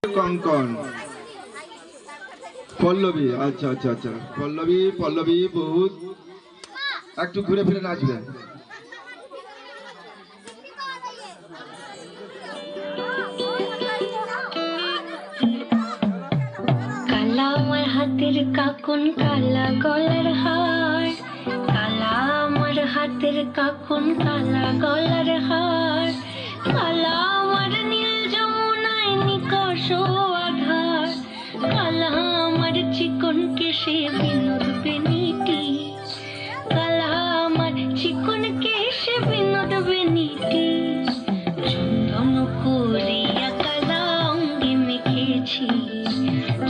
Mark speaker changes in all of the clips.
Speaker 1: কঙ্কন পল্লবী। আচ্ছা আচ্ছা আচ্ছা, পল্লবী পল্লবী বহুত একটু ঘুরে ফিরে নাচবে।
Speaker 2: কালা আমার হাতের কাকন, কালা গলার হার, কালা আমার হাতের কাকন, কালা গলার হার, কালা আমার নীল যমুনায় নিকষ আধার, কালা আমার চিকন কেশে বিনোদ বেনিটি, কালা আমার চিকন কেশে বিনোদ বেনিটি, চন্দন করিয়া কালা অঙ্গে মেখেছি,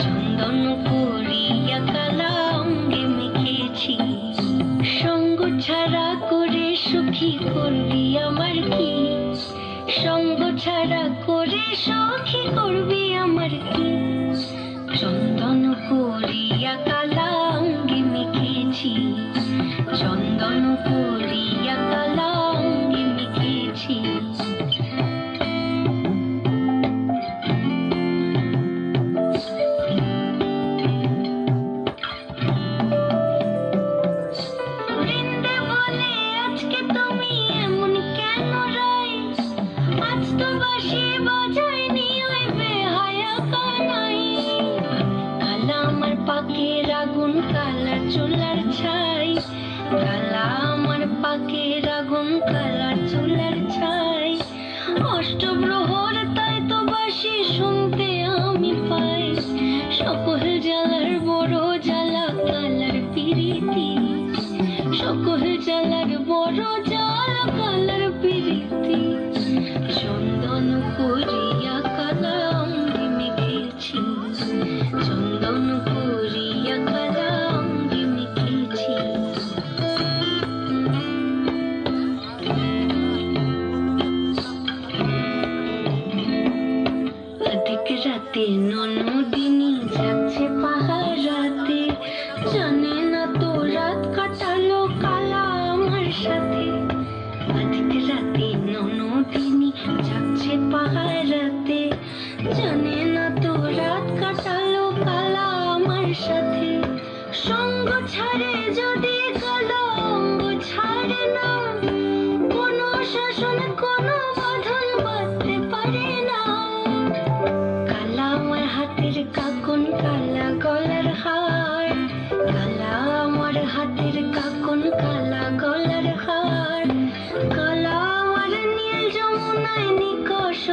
Speaker 2: চন্দন করিয়া কালা অঙ্গে মেখেছি, সঙ্গ ছাড়া করে সুখী করবি আমার কি, সঙ্গ ছাড়া করে সখী করবি আমার কি, চন্দন করিয়া কালা অঙ্গে মেখেছি, চন্দন করিয়া কালা অঙ্গে মেখেছি। বৃন্দে বলে আজকে তুমি এমন কেন রাই, আজ তো বাঁশি বাজায়নি ওই বেহায়া কানাই, কালা আমার পাকের আগুন, কালা চুলার ছাই, কালা আমার পাকের আগুন, কালা চুলার ছাই, অষ্টপ্রহর তাই তো বাঁশি শুনতে আমি পাই, সকল জ্বালার বড় জ্বালা কালার পিরিতি, সকল জ্বালার বড় জ্বালা কালার পিরিতি, চন্দন করিয়া কালা অঙ্গে মেখেছি, চন্দন করিয়া কালা অঙ্গে মেখেছি। অধিক রাতে ননদিনী যাচ্ছে পাহারাতে, জানে না তো রাত কাটালো কালা আমার সাথে, অধিক রাতে ননদিনী যাচ্ছে পাহারাতে, জানে না তো রাত কাটালো কালা আমার সাথে, সঙ্গ ছাড়ে যদি কালা অঙ্গ ছাড়ে না, কোনো শাসন কোনো বাঁধন বাঁধতে পারে না, কালা আমার হাতের কাকন, কালা গলার হার, কালা আমার হাতের কাকন, কালা গলার হার, কালা আমার নীল যমুনায় নিকষ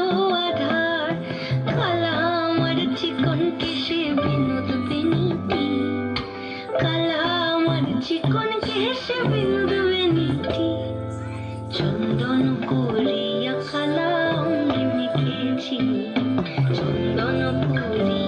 Speaker 2: আধার, কালা আমার চিকন কেশে বিনোদ বেনিটি, কালা আমার চিকন কেশে বিনোদ বেনিটি, চন্দন করিয়া কালা অঙ্গে মেখেছি, চন্দন করিয়া